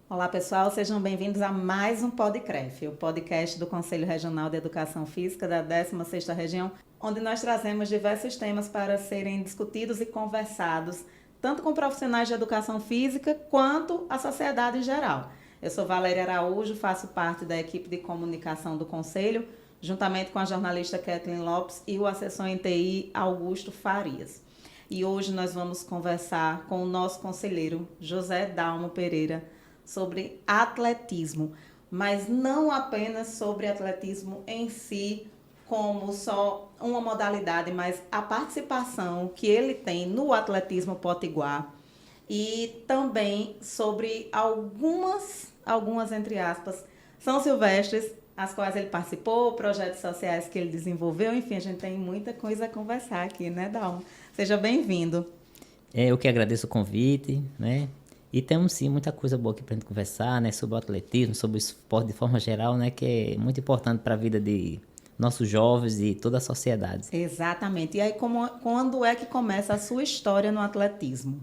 Olá, pessoal, sejam bem-vindos a mais um PodCref, o podcast do Conselho Regional de Educação Física da 16ª Região, onde nós trazemos diversos temas para serem discutidos e conversados, tanto com profissionais de educação física quanto a sociedade em geral. Eu sou Valéria Araújo, faço parte da equipe de comunicação do Conselho, juntamente com a jornalista Kathleen Lopes e o assessor em TI Augusto Farias. E hoje nós vamos conversar com o nosso conselheiro José Dalmo Pereira, sobre atletismo, mas não apenas sobre atletismo em si, como só uma modalidade, mas a participação que ele tem no atletismo potiguar e também sobre algumas entre aspas, São Silvestres, as quais ele participou, projetos sociais que ele desenvolveu, enfim, a gente tem muita coisa a conversar aqui, né, Dalmo? Seja bem-vindo. Eu que agradeço o convite, né? E temos sim muita coisa boa aqui pra gente conversar, né? Sobre o atletismo, sobre o esporte de forma geral, né? Que é muito importante para a vida de nossos jovens e toda a sociedade. Exatamente. E aí, quando é que começa a sua história no atletismo?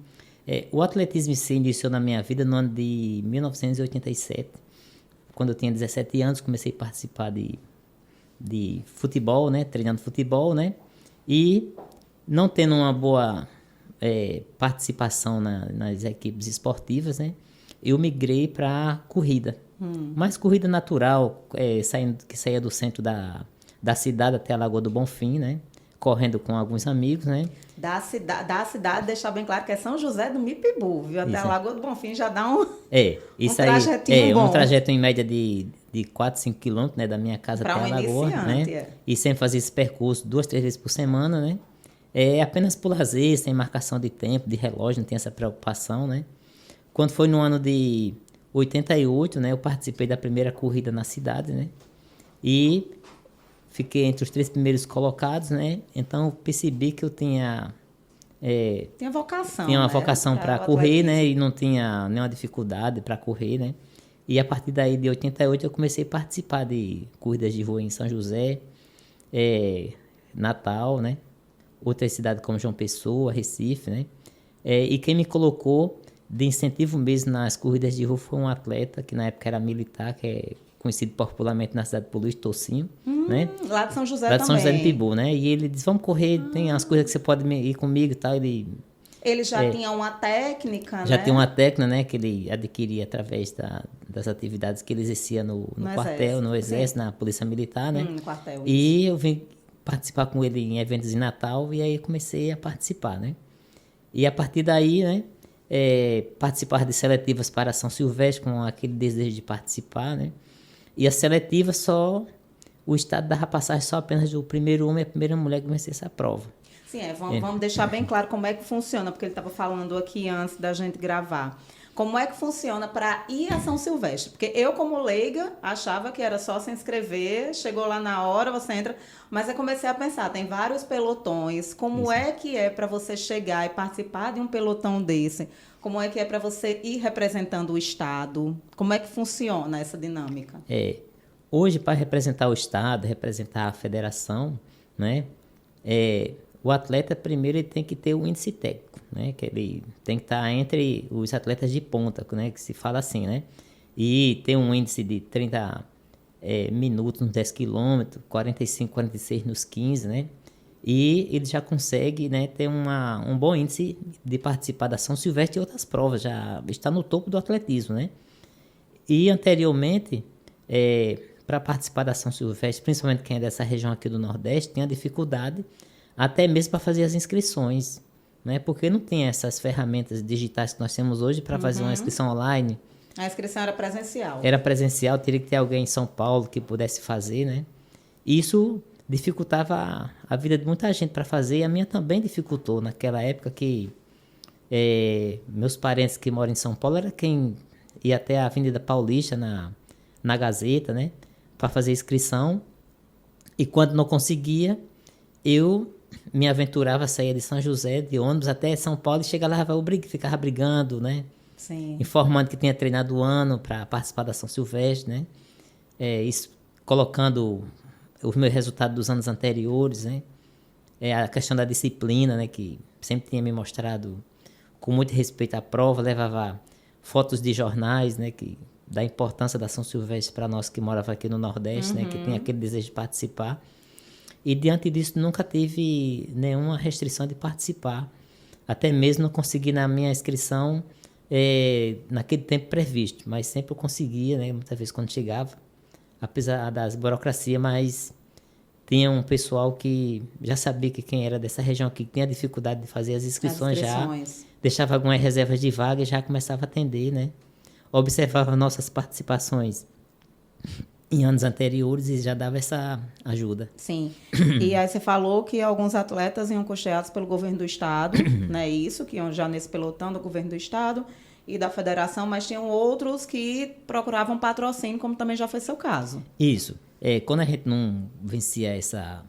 O atletismo se iniciou na minha vida no ano de 1987. Quando eu tinha 17 anos, comecei a participar de futebol, né? Treinando futebol, né? E não tendo uma boa participação nas equipes esportivas, né? Eu migrei para corrida. Mas corrida natural, que saía do centro da cidade até a Lagoa do Bonfim, né? Correndo com alguns amigos, né? Da cidade, deixar bem claro que é São José do Mipibu, viu? Até a Isso, Lagoa do Bonfim já dá um isso aí trajetinho é um bom trajeto em média de 4, 5 quilômetros, né? Da minha casa para até um a Lagoa, iniciante. né? E sempre fazia esse percurso 2, 3 vezes por semana, né? É apenas por lazer, sem marcação de tempo, de relógio, não tem essa preocupação, né? Quando foi no ano de 88, né? Eu participei da primeira corrida na cidade, né? E fiquei entre os 3 primeiros colocados, né? Então eu percebi que eu Tinha vocação, tinha uma né? vocação Para para o correr, né? atletismo. E não tinha nenhuma dificuldade para correr, né? E a partir daí de 88 eu comecei a participar de corridas de rua em São José, eh, Natal, né? Outras cidades como João Pessoa, Recife, né? E quem me colocou de incentivo mesmo nas corridas de rua foi um atleta que na época era militar, que é conhecido popularmente na cidade por Luiz Tocinho, né? Lá de São José Lá de São José do também. Pibu, né? E ele disse, vamos correr, tem as coisas que você pode ir comigo e tal. Ele Ele já tinha uma técnica, já tem uma né? técnica, né, que ele adquiria através das atividades que ele exercia no No quartel, exército. no Sim. exército, na polícia militar, né? No quartel, isso. E eu vim participar com ele em eventos em Natal e aí comecei a participar, né? E a partir daí, né, participar de seletivas para São Silvestre com aquele desejo de participar, né? E a seletiva só, o estado dava passagem só apenas do primeiro homem e a primeira mulher que vencesse a prova. Sim, vamos deixar bem claro como é que funciona, porque ele estava falando aqui antes da gente gravar. Como é que funciona para ir a São Silvestre? Porque eu, como leiga, achava que era só se inscrever, chegou lá na hora, você entra. Mas eu comecei a pensar, tem vários pelotões. Como Isso. é que é para você chegar e participar de um pelotão desse? Como é que é para você ir representando o Estado? Como é que funciona essa dinâmica? Hoje, para representar o estado, representar a federação, né, o atleta primeiro ele tem que ter o índice técnico, né, que ele tem que estar entre os atletas de ponta, né, que se fala assim, né, e ter um índice de 30 minutos nos 10 quilômetros, 45, 46 nos 15, né, e ele já consegue, né, ter um bom índice de participar da São Silvestre e outras provas, já está no topo do atletismo, né. E anteriormente, para participar da São Silvestre, principalmente quem é dessa região aqui do Nordeste, tinha dificuldade até mesmo para fazer as inscrições, né? Porque não tem essas ferramentas digitais que nós temos hoje para fazer uma inscrição online. A inscrição era presencial. Era presencial, teria que ter alguém em São Paulo que pudesse fazer, né? Isso dificultava a vida de muita gente para fazer e a minha também dificultou naquela época que meus parentes que moram em São Paulo era quem ia até a Avenida Paulista na Gazeta, né, para fazer inscrição. E quando não conseguia, eu me aventurava, saía de São José de ônibus até São Paulo e chegava lá, ficava brigando, né, Sim. informando que tinha treinado o ano para participar da São Silvestre, né, isso, colocando os meus resultados dos anos anteriores, né, a questão da disciplina, né, que sempre tinha me mostrado com muito respeito à prova, levava fotos de jornais, né, da importância da São Silvestre para nós que morava aqui no Nordeste, né, que tem aquele desejo de participar. E diante disso nunca tive nenhuma restrição de participar. Até mesmo não consegui na minha inscrição naquele tempo previsto, mas sempre eu conseguia, né, muitas vezes quando chegava, apesar das burocracias, mas tinha um pessoal que já sabia que quem era dessa região aqui tinha dificuldade de fazer as inscrições. Já deixava algumas reservas de vaga e já começava a atender, né? Observava nossas participações em anos anteriores e já dava essa ajuda. Sim. E aí você falou que alguns atletas iam custeados pelo governo do estado, né? Isso, que iam já nesse pelotão do governo do estado e da federação, mas tinham outros que procuravam patrocínio, como também já foi seu caso. Isso. Quando a gente não vencia essa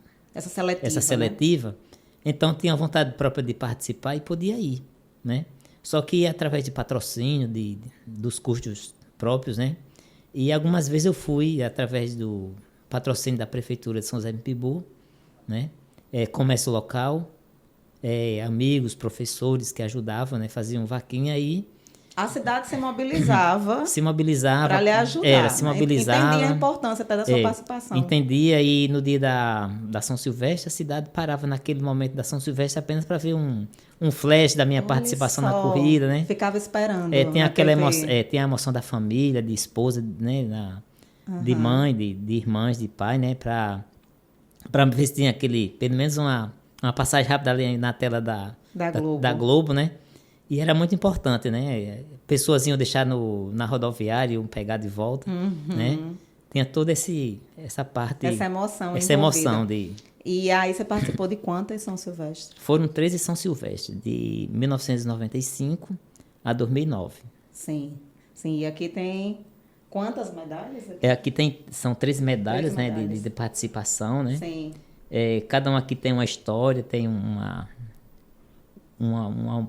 seletiva, né? Então tinha vontade própria de participar e podia ir, né? Só que através de patrocínio, dos custos próprios, né? E algumas vezes eu fui através do patrocínio da Prefeitura de São José do Pibu, né? Comércio local, amigos, professores que ajudavam, né? Faziam vaquinha aí. A cidade se mobilizava para lhe ajudar. Se mobilizava. Entendia a importância até da sua participação. Entendia, e no dia da São Silvestre, a cidade parava naquele momento da São Silvestre apenas para ver um flash da minha participação na corrida, né? Ficava esperando. Tem a emoção da família, de esposa, né? De mãe, de irmãs, de pai, né? Para ver se tinha pelo menos uma passagem rápida ali na tela da Globo, né? E era muito importante, né? Pessoas iam deixar na rodoviária, iam pegar de volta, né? Tinha toda essa parte... Essa emoção Essa emoção de... E aí você participou de quantas São Silvestres? Foram 13 São Silvestres, de 1995 a 2009. Sim. E aqui tem quantas medalhas? São 13 medalhas, né? De participação, né? Sim. Cada um aqui tem uma história, tem uma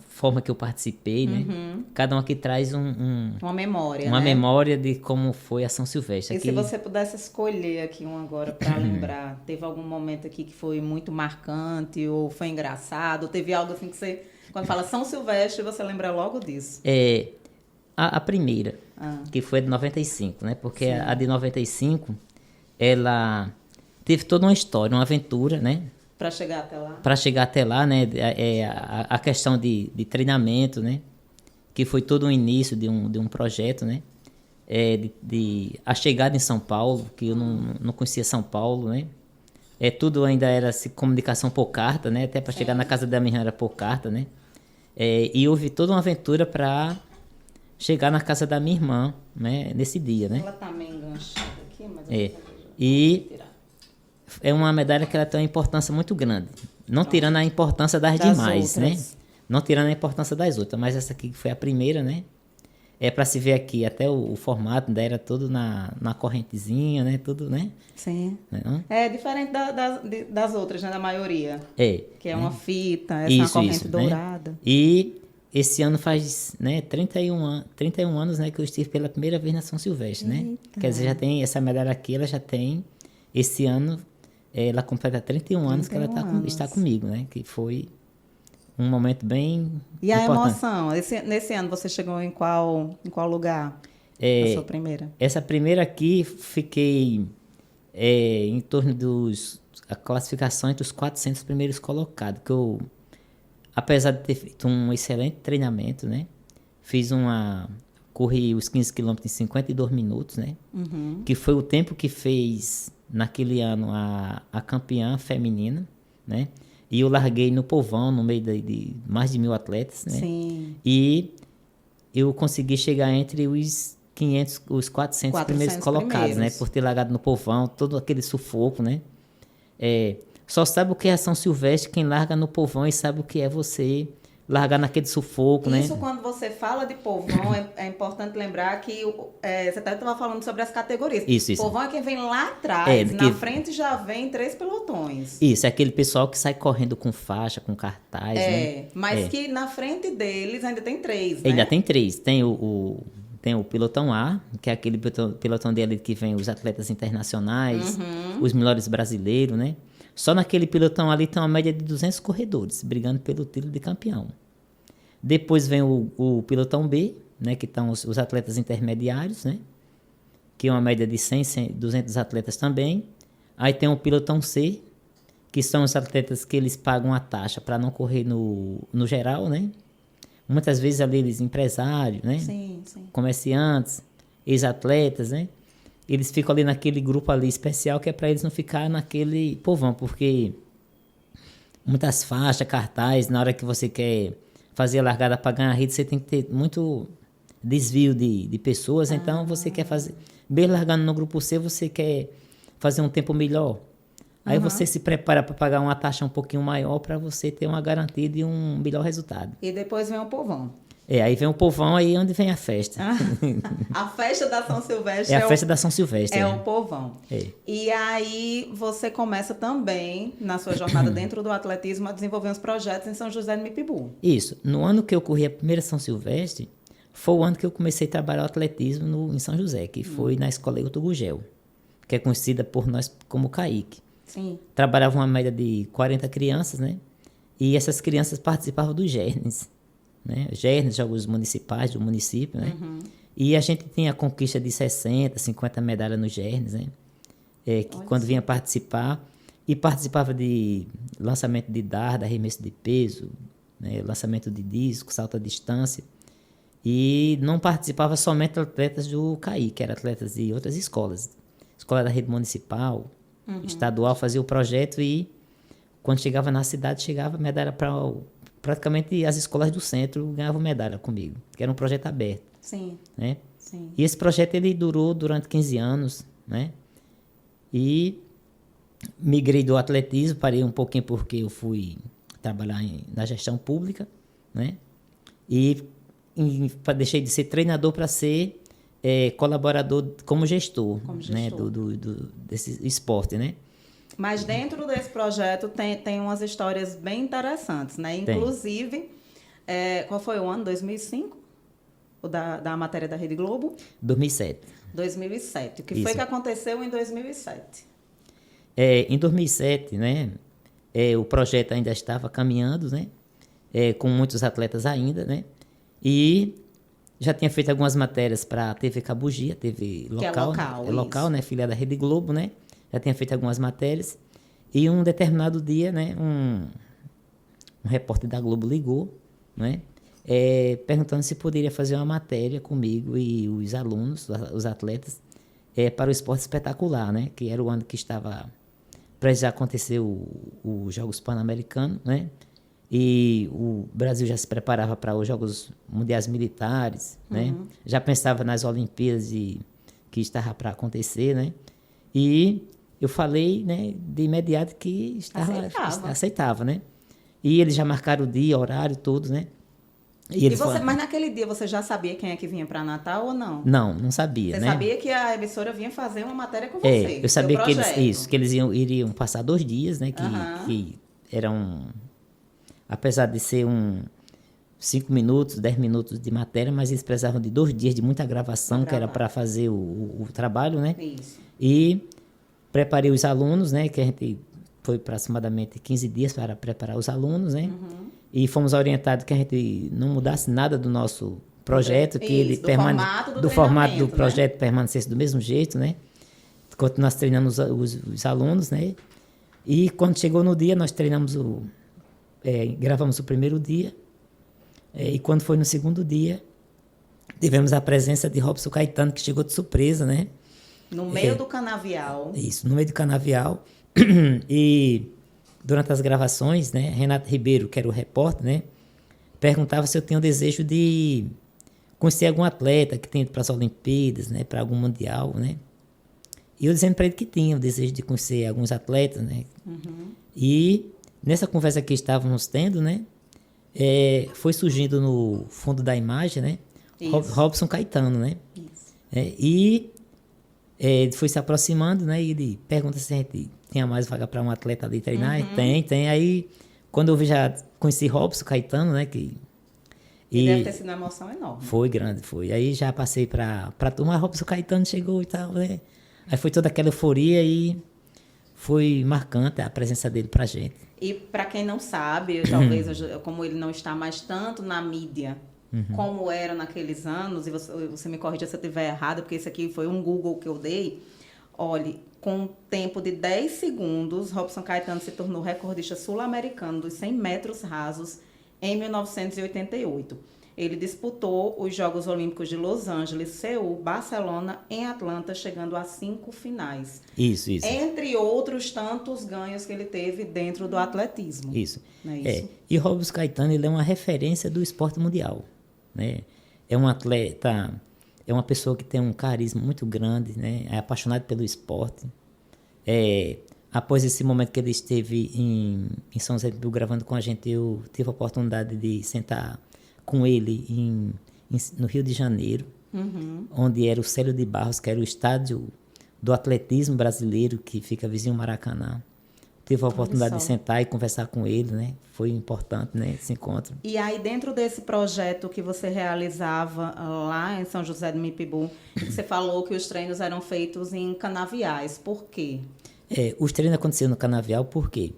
forma que eu participei, né? Cada um aqui traz uma memória, uma né? memória de como foi a São Silvestre. E se você pudesse escolher aqui um agora para lembrar, teve algum momento aqui que foi muito marcante ou foi engraçado, ou teve algo assim que você, quando fala São Silvestre, você lembra logo disso? A primeira, que foi a de 95, né? Porque a de 95, ela teve toda uma história, uma aventura, né? Para chegar até lá? Para chegar até lá, né? A questão de treinamento, né? Que foi todo o início de um projeto, né? A chegada em São Paulo, que eu não conhecia São Paulo, né? Tudo ainda era comunicação por carta, né? Até para chegar na casa da minha irmã era por carta, né? E houve toda uma aventura para chegar na casa da minha irmã, né? Nesse dia, né? Ela tá meio enganchada aqui, mas... E... é uma medalha que ela tem uma importância muito grande. Não tirando a importância das demais, outras, né? Não tirando a importância das outras. Mas essa aqui que foi a primeira, né? Para se ver aqui, até o formato ainda era todo na correntezinha, né? Tudo, né? Sim. Diferente das outras, né? Da maioria. Que é uma fita, uma corrente dourada. Né? E esse ano faz, né, 31 anos, né? Que eu estive pela primeira vez na São Silvestre, né? Quer dizer, já tem essa medalha aqui, ela já tem... Esse ano... ela completa 31 anos que ela está comigo, né? Que foi um momento bem E a emoção? Nesse ano você chegou em qual lugar? A sua primeira? Essa primeira aqui, fiquei em torno a classificação entre os 400 primeiros colocados. Que eu, apesar de ter feito um excelente treinamento, né? Corri os 15 quilômetros em 52 minutos, né? Que foi o tempo que fez... naquele ano a campeã feminina, né? E eu larguei no povão, no meio de mais de 1.000 atletas, né? Sim. E eu consegui chegar entre os 400 primeiros colocados, né? Por ter largado no povão, todo aquele sufoco, né? Só sabe o que é São Silvestre quem larga no povão e sabe o que é você largar naquele sufoco, né? Isso, quando você fala de povão, é importante lembrar que você estava falando sobre as categorias. Isso. Povão é quem vem lá atrás, na frente já vem 3 pelotões. Isso, é aquele pessoal que sai correndo com faixa, com cartaz, né? Mas que na frente deles ainda tem 3, né? Ainda tem 3. Tem o pelotão A, que é aquele pelotão dele que vem os atletas internacionais, os melhores brasileiros, né? Só naquele pelotão ali tem uma média de 200 corredores brigando pelo título de campeão. Depois vem o pelotão B, né, que estão os atletas intermediários, né, que é uma média de 100, 200 atletas também. Aí tem o pilotão C, que são os atletas que eles pagam a taxa para não correr no geral, né? Muitas vezes ali eles empresários, né? Sim, sim. Comerciantes, ex-atletas, né? Eles ficam ali naquele grupo ali especial que é para eles não ficar naquele povão, porque muitas faixas, cartaz, na hora que você quer fazer a largada para ganhar a rede, você tem que ter muito desvio de pessoas, então você quer fazer, bem largando no grupo C, você quer fazer um tempo melhor. Aí você se prepara para pagar uma taxa um pouquinho maior para você ter uma garantia de um melhor resultado. E depois vem o povão. Aí vem o povão, aí onde vem a festa. A festa da São Silvestre é a festa da São Silvestre. É o povão. E aí você começa também, na sua jornada dentro do atletismo, a desenvolver uns projetos em São José do Mipibu. Isso. No ano que eu corri a primeira São Silvestre, foi o ano que eu comecei a trabalhar o atletismo em São José, que foi na Escola Hilton Gugel, que é conhecida por nós como CAIC. Sim. Trabalhava uma média de 40 crianças, né? E essas crianças participavam dos GERNES, né? GERNES, Jogos Municipais do município, né? E a gente tinha a conquista de 60, 50 medalhas nos GERNES, né? Que quando vinha participar, e participava de lançamento de dardo, arremesso de peso, né? Lançamento de disco, salto à distância. E não participava somente atletas do CAI, que eram atletas de outras escolas. Escola da rede municipal, estadual, fazia o projeto e quando chegava na cidade, chegava medalha para praticamente as escolas do centro ganhavam medalha comigo, que era um projeto aberto. Sim. Né? Sim. E esse projeto ele durou durante 15 anos, né? E migrei do atletismo, parei um pouquinho porque eu fui trabalhar na gestão pública, né? E deixei de ser treinador para ser colaborador como gestor, né? Desse esporte, né? Mas dentro desse projeto tem umas histórias bem interessantes, né? Inclusive, qual foi o ano? 2005? O da matéria da Rede Globo? 2007. 2007. O que foi que aconteceu em 2007? Em 2007, né? O projeto ainda estava caminhando, né? Com muitos atletas ainda, né? E já tinha feito algumas matérias para a TV Cabugia, TV local. Que é local, né? É local, né? Filha da Rede Globo, né? Já tinha feito algumas matérias. E um determinado dia, né? Um repórter da Globo ligou, né? Perguntando se poderia fazer uma matéria comigo e os alunos, os atletas, para o esporte espetacular, né? Que era o ano que estava prestes a acontecer os Jogos Pan-Americanos, né? E o Brasil já se preparava para os Jogos Mundiais Militares, né? Já pensava nas Olimpíadas que estava para acontecer, né? E eu falei, né, de imediato que aceitava, né? E eles já marcaram o dia, horário, todos, né? Mas naquele dia você já sabia quem é que vinha para Natal ou não? Não sabia, né? Você sabia que a emissora vinha fazer uma matéria com você? Eu sabia que eles iriam passar 2 dias, né? Que eram, apesar de ser 5 minutos, 10 minutos de matéria, mas eles precisavam de 2 dias de muita gravação, que era para fazer o trabalho, né? Isso. E preparei os alunos, né? Que a gente foi aproximadamente 15 dias para preparar os alunos, né? E fomos orientados que a gente não mudasse nada do nosso projeto, que ele do formato do projeto permanecesse do mesmo jeito, né? Continuasse treinando os alunos, né? E quando chegou no dia, nós treinamos gravamos o primeiro dia, e quando foi no segundo dia, tivemos a presença de Robson Caetano, que chegou de surpresa, né? No meio do canavial. Isso, no meio do canavial. E durante as gravações, né, Renato Ribeiro, que era o repórter, né, perguntava se eu tinha o desejo de conhecer algum atleta que tenha ido para as Olimpíadas, né, para algum mundial, né. E eu dizendo para ele que tinha o desejo de conhecer alguns atletas, né. E nessa conversa que estávamos tendo, né, foi surgindo no fundo da imagem, né, Robson Caetano, né. E ele foi se aproximando, né, e ele pergunta se a gente tinha mais vaga para um atleta ali treinar. Tem. Aí, quando eu já conheci Robson Caetano, né, E deve ter sido uma emoção enorme. Foi grande, foi. Aí já passei para a turma, Robson Caetano chegou e tal, né. Aí foi toda aquela euforia e foi marcante a presença dele pra gente. E para quem não sabe, talvez como ele não está mais tanto na mídia, como era naqueles anos, e você me corrija se eu estiver errada, porque esse aqui foi um Google que eu dei. Olhe, com um tempo de 10 segundos, Robson Caetano se tornou recordista sul-americano dos 100 metros rasos em 1988. Ele disputou os Jogos Olímpicos de Los Angeles, Seul, Barcelona, em Atlanta, chegando a 5 finais. Isso. Entre outros tantos ganhos que ele teve dentro do atletismo. Isso. Não é isso? E Robson Caetano, ele é uma referência do esporte mundial, né? É um atleta, é uma pessoa que tem um carisma muito grande, né? É apaixonado pelo esporte. Após esse momento que ele esteve em São José do Rio gravando com a gente, eu tive a oportunidade de sentar com ele no Rio de Janeiro, onde era o Célio de Barros, que era o estádio do atletismo brasileiro, que fica vizinho ao Maracanã. Tive a oportunidade de sentar e conversar com ele, né? Foi importante, né, esse encontro. E aí, dentro desse projeto que você realizava lá em São José do Mipibu, você falou que os treinos eram feitos em canaviais. Por quê? Os treinos aconteciam no canavial, por quê?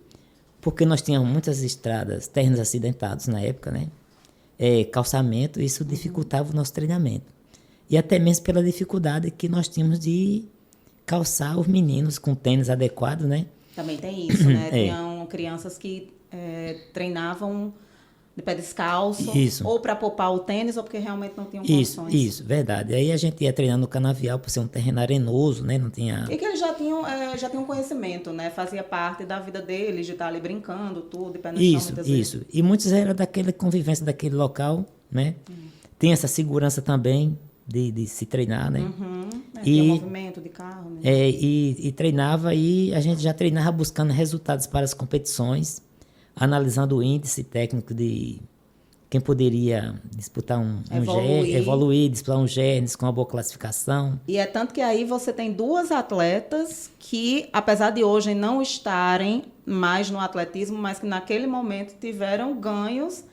Porque nós tínhamos muitas estradas, terrenos acidentados na época, né? Calçamento, isso dificultava o nosso treinamento. E até mesmo pela dificuldade que nós tínhamos de calçar os meninos com tênis adequado, né? Também tem isso, né? Tinham crianças que treinavam de pé descalço, ou para poupar o tênis, ou porque realmente não tinham condições. Isso, verdade. Aí a gente ia treinando no canavial por ser um terreno arenoso, né? Não tinha... E que eles já tinham conhecimento, né? Fazia parte da vida deles, de estar ali brincando, tudo, e pé no chão, muitas vezes. Isso. E muitos eram daquela convivência daquele local, né? Tem essa segurança também de se treinar, né? Tinha movimento de carro, né? E treinava, e a gente já treinava buscando resultados para as competições, analisando o índice técnico de quem poderia disputar evoluir, disputar um GERNS com uma boa classificação. E é tanto que aí você tem duas atletas que, apesar de hoje não estarem mais no atletismo, mas que naquele momento tiveram ganhos,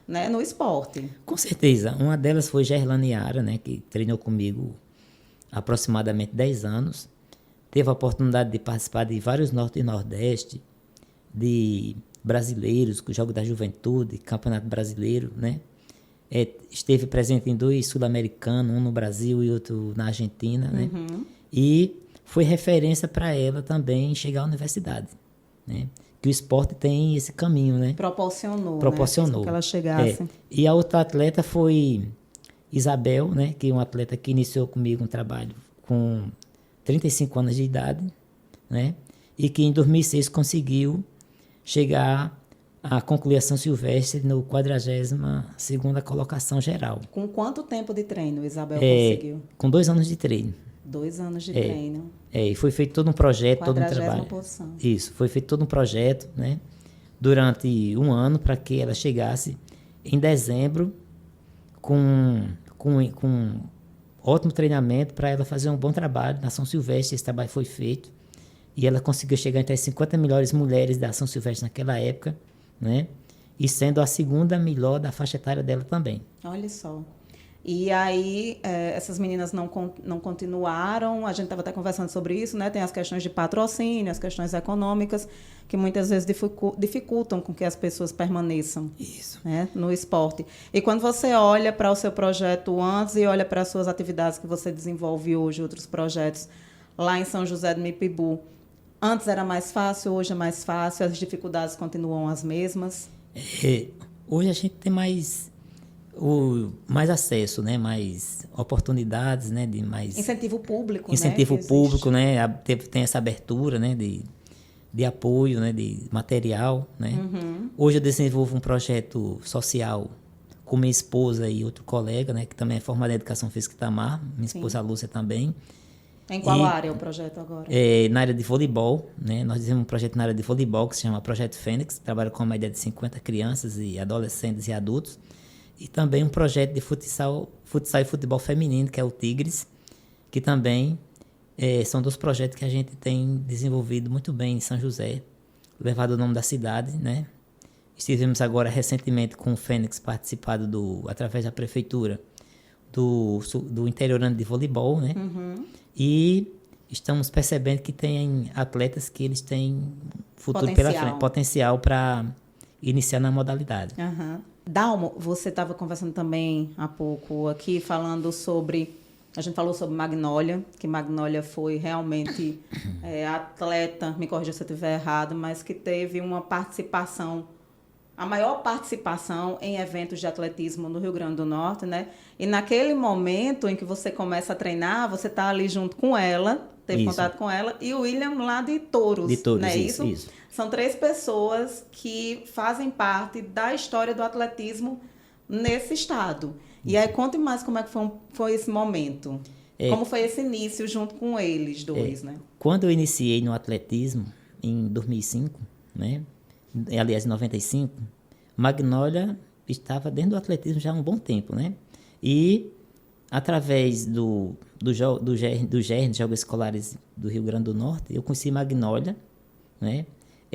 né, no esporte. Com certeza. Uma delas foi Gerlane Yara, né, que treinou comigo há aproximadamente 10 anos. Teve a oportunidade de participar de vários Norte e Nordeste, de brasileiros, com o Jogo da Juventude, Campeonato Brasileiro, né? Esteve presente em 2 sul-americanos, um no Brasil e outro na Argentina, né? E foi referência para ela também chegar à universidade, né? Que o esporte tem esse caminho, né? Proporcionou. Né? Que ela chegasse. E a outra atleta foi Isabel, né? Que é uma atleta que iniciou comigo um trabalho com 35 anos de idade, né? E que em 2006 conseguiu chegar a concluir a São Silvestre no 42ª colocação geral. Com quanto tempo de treino Isabel conseguiu? Com 2 anos de treino. 2 anos de treino. E foi feito todo um projeto, todo um trabalho. Posição. Isso, foi feito todo um projeto, né? Durante um ano, para que ela chegasse em dezembro com ótimo treinamento, para ela fazer um bom trabalho na São Silvestre. Esse trabalho foi feito. E ela conseguiu chegar entre as 50 melhores mulheres da São Silvestre naquela época, né? E sendo a segunda melhor da faixa etária dela também. Olha só. E aí, essas meninas não continuaram, a gente estava até conversando sobre isso, né? Tem as questões de patrocínio, as questões econômicas, que muitas vezes dificultam com que as pessoas permaneçam, né, no esporte. E quando você olha para o seu projeto antes e olha para as suas atividades que você desenvolve hoje, outros projetos lá em São José do Mipibu, antes era mais fácil, hoje é mais fácil, as dificuldades continuam as mesmas? Hoje a gente tem mais acesso, né? Mais oportunidades, né? De mais incentivo público, incentivo público, né? Tem essa abertura, né? De apoio, né? De material, né? Hoje eu desenvolvo um projeto social com minha esposa e outro colega, né? Que também é formado em Educação Física Itamar, minha esposa Lúcia também. Em qual área é o projeto agora? Na área de voleibol, né? Nós fizemos um projeto na área de voleibol que se chama Projeto Fênix, trabalha com uma média de 50 crianças e adolescentes e adultos. E também um projeto de futsal e futebol feminino, que é o Tigres, que também são 2 projetos que a gente tem desenvolvido muito bem em São José, levado o nome da cidade, né? Estivemos agora recentemente com o Fênix participado através da prefeitura do interiorano de voleibol, né? E estamos percebendo que tem atletas que eles têm futuro pela frente, potencial para iniciar na modalidade. Uhum. Dalmo, você estava conversando também há pouco aqui, falando sobre... A gente falou sobre Magnólia, que Magnólia foi realmente atleta, me corrija se eu estiver errado, mas que teve uma participação, a maior participação em eventos de atletismo no Rio Grande do Norte, né? E naquele momento em que você começa a treinar, você está ali junto com ela, teve contato com ela, e o William lá de Touros. De Touros, né? Isso. São 3 pessoas que fazem parte da história do atletismo nesse estado. E aí, conte mais como é que foi esse momento. Como foi esse início junto com eles dois, né? Quando eu iniciei no atletismo, em 2005, né? Aliás, em 95, Magnólia estava dentro do atletismo já há um bom tempo, né? E, através do GERN, Jogos Escolares do Rio Grande do Norte, eu conheci Magnólia, né?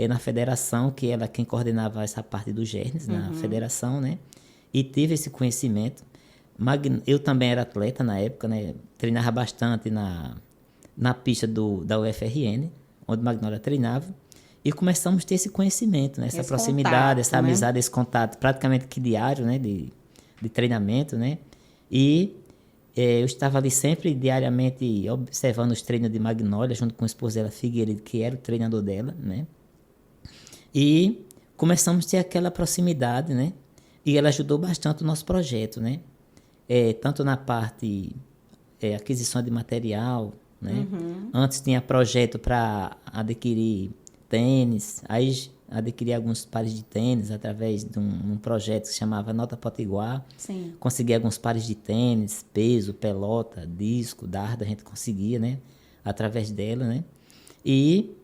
Na federação, que ela quem coordenava essa parte dos GERNs, na federação, né? E tive esse conhecimento. Eu também era atleta na época, né? Treinava bastante na pista da UFRN, onde Magnólia treinava, e começamos a ter esse conhecimento, né? Essa proximidade, contato, essa amizade, né? Esse contato praticamente que diário, né? De treinamento, né? E eu estava ali sempre diariamente observando os treinos de Magnólia, junto com a esposa dela, Figueiredo, que era o treinador dela, né? E começamos a ter aquela proximidade, né? E ela ajudou bastante o nosso projeto, né? Tanto na parte aquisição de material, né? Antes tinha projeto para adquirir tênis, aí adquiri alguns pares de tênis através de um projeto que se chamava Nota Potiguar. Sim. Consegui alguns pares de tênis, peso, pelota, disco, dardo, a gente conseguia, né? Através dela, né? E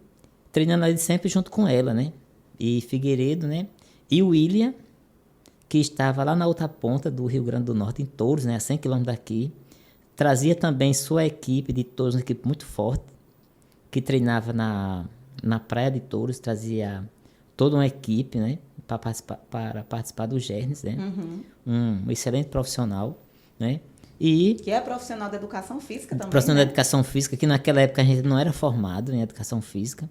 treinando ali sempre junto com ela, né? E Figueiredo, né? E o William, que estava lá na outra ponta do Rio Grande do Norte, em Touros, né, a 100 km daqui, trazia também sua equipe de Touros, uma equipe muito forte, que treinava na praia de Touros, trazia toda uma equipe, né, para participar dos GERNs, né, um excelente profissional, né, e... Que é profissional da educação física também, profissional né? da educação física, que naquela época a gente não era formado em educação física,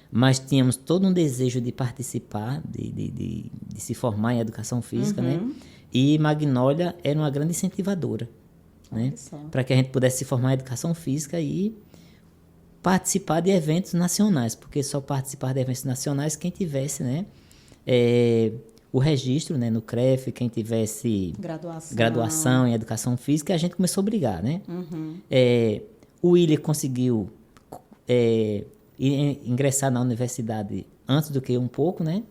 mas tínhamos todo um desejo de participar, de se formar em educação física, né? E Magnólia era uma grande incentivadora, né? Para que a gente pudesse se formar em educação física e participar de eventos nacionais, porque só participar de eventos nacionais quem tivesse, né? O registro, né, no CREF, quem tivesse graduação em educação física, a gente começou a brigar, né? O William conseguiu... ingressar na universidade antes do que eu um pouco, né?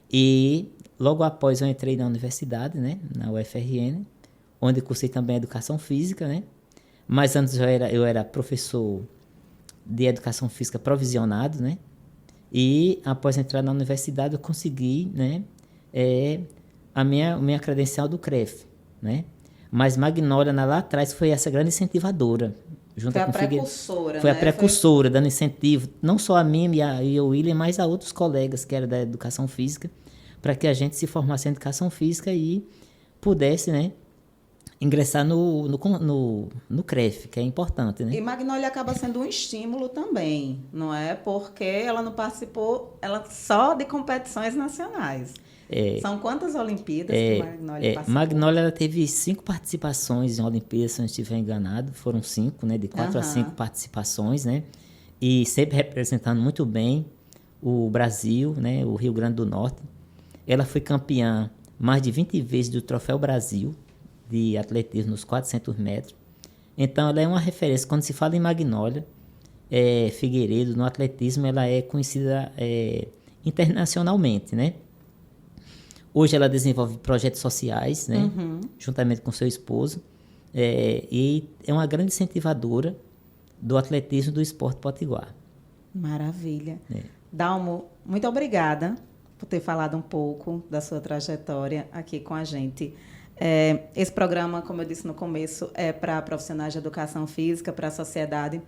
E logo após eu entrei na universidade, né? Na UFRN, onde cursei também educação física, né? Mas antes eu era professor de educação física provisionado, né? E após entrar na universidade eu consegui, né? A minha credencial do CREF, né? Mas Magnólia lá atrás foi essa grande incentivadora. Foi a precursora, Foi a precursora, dando incentivo, não só a mim e ao William, mas a outros colegas que eram da educação física, para que a gente se formasse em educação física e pudesse, né, ingressar no CREF, que é importante, né? E Magnólia acaba sendo um estímulo também, não é? Porque ela não participou só de competições nacionais. São quantas Olimpíadas que Magnólia participou? Magnólia ela teve 5 participações em Olimpíadas, se eu não estiver enganado. Foram 5, né? De 4 a 5 participações, né? E sempre representando muito bem o Brasil, né? O Rio Grande do Norte. Ela foi campeã mais de 20 vezes do Troféu Brasil de atletismo nos 400 metros. Então, ela é uma referência. Quando se fala em Magnólia Figueiredo, no atletismo, ela é conhecida internacionalmente, né? Hoje ela desenvolve projetos sociais, né? Juntamente com seu esposo. E é uma grande incentivadora do atletismo do esporte potiguar. Maravilha. Dalmo, muito obrigada por ter falado um pouco da sua trajetória aqui com a gente. Esse programa, como eu disse no começo, é para profissionais de educação física, para a sociedade.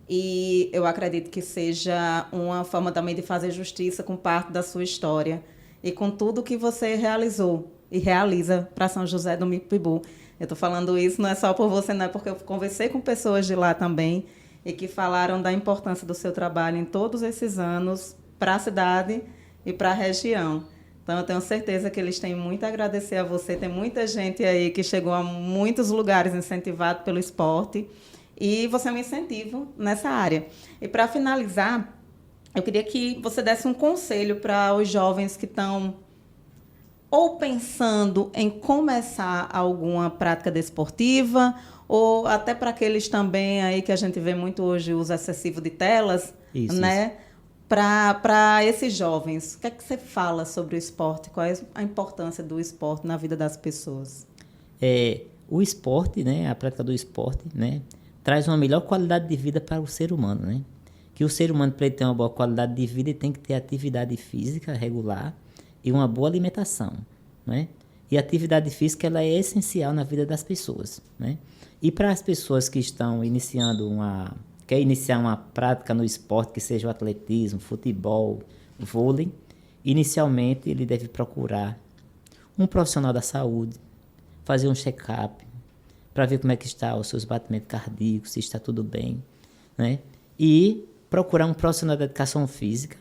E eu acredito que seja uma forma também de fazer justiça com parte da sua história e com tudo que você realizou e realiza para São José do Mipibu. Eu estou falando isso não é só por você, não é porque eu conversei com pessoas de lá também e que falaram da importância do seu trabalho em todos esses anos para a cidade e para a região. Então, Então, eu tenho certeza que eles têm muito a agradecer a você. Tem muita gente aí que chegou a muitos lugares incentivado pelo esporte. E você é um incentivo nessa área. E, para finalizar, eu queria que você desse um conselho para os jovens que estão ou pensando em começar alguma prática desportiva, ou até para aqueles também aí que a gente vê muito hoje o uso excessivo de telas, né? Para esses jovens, o que é que você fala sobre o esporte? Qual é a importância do esporte na vida das pessoas? O esporte, né, a prática do esporte, né, traz uma melhor qualidade de vida para o ser humano, né? Que o ser humano, para ele ter uma boa qualidade de vida, ele tem que ter atividade física regular e uma boa alimentação, né? E a atividade física, ela é essencial na vida das pessoas, né? E para as pessoas que estão quer iniciar uma prática no esporte, que seja o atletismo, futebol, vôlei, inicialmente ele deve procurar um profissional da saúde, fazer um check-up, para ver como é que está os seus batimentos cardíacos, se está tudo bem, né? E procurar um profissional da educação física,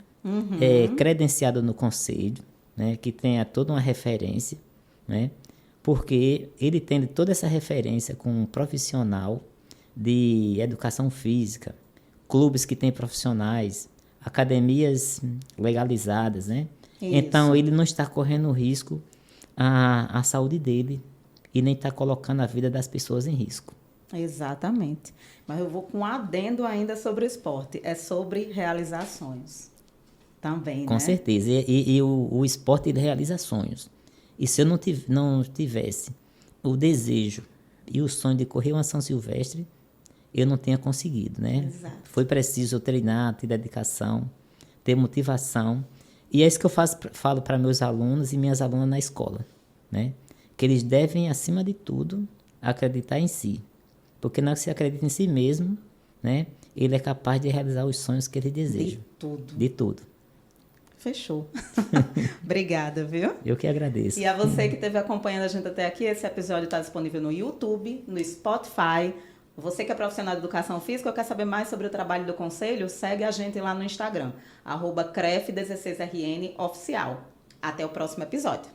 credenciado no conselho, né? Que tenha toda uma referência, né? Porque ele tendo toda essa referência com um profissional de educação física, clubes que têm profissionais, academias legalizadas, né? Isso. Então, ele não está correndo risco à saúde dele e nem está colocando a vida das pessoas em risco. Exatamente. Mas eu vou com um adendo ainda sobre o esporte. É sobre realizar sonhos também, Com certeza. E o esporte, ele realiza sonhos. E se eu não tivesse o desejo e o sonho de correr uma São Silvestre, eu não tinha conseguido, né? Exato. Foi preciso eu treinar, ter dedicação, ter motivação. E é isso que eu falo para meus alunos e minhas alunas na escola, né? Que eles devem, acima de tudo, acreditar em si. Porque na hora que você acredita em si mesmo, né? Ele é capaz de realizar os sonhos que ele deseja. De tudo. De tudo. Fechou. Obrigada, viu? Eu que agradeço. E a você que esteve acompanhando a gente até aqui, esse episódio está disponível no YouTube, no Spotify. Você que é profissional de educação física ou quer saber mais sobre o trabalho do Conselho, segue a gente lá no Instagram, @CREF16RN oficial. Até o próximo episódio.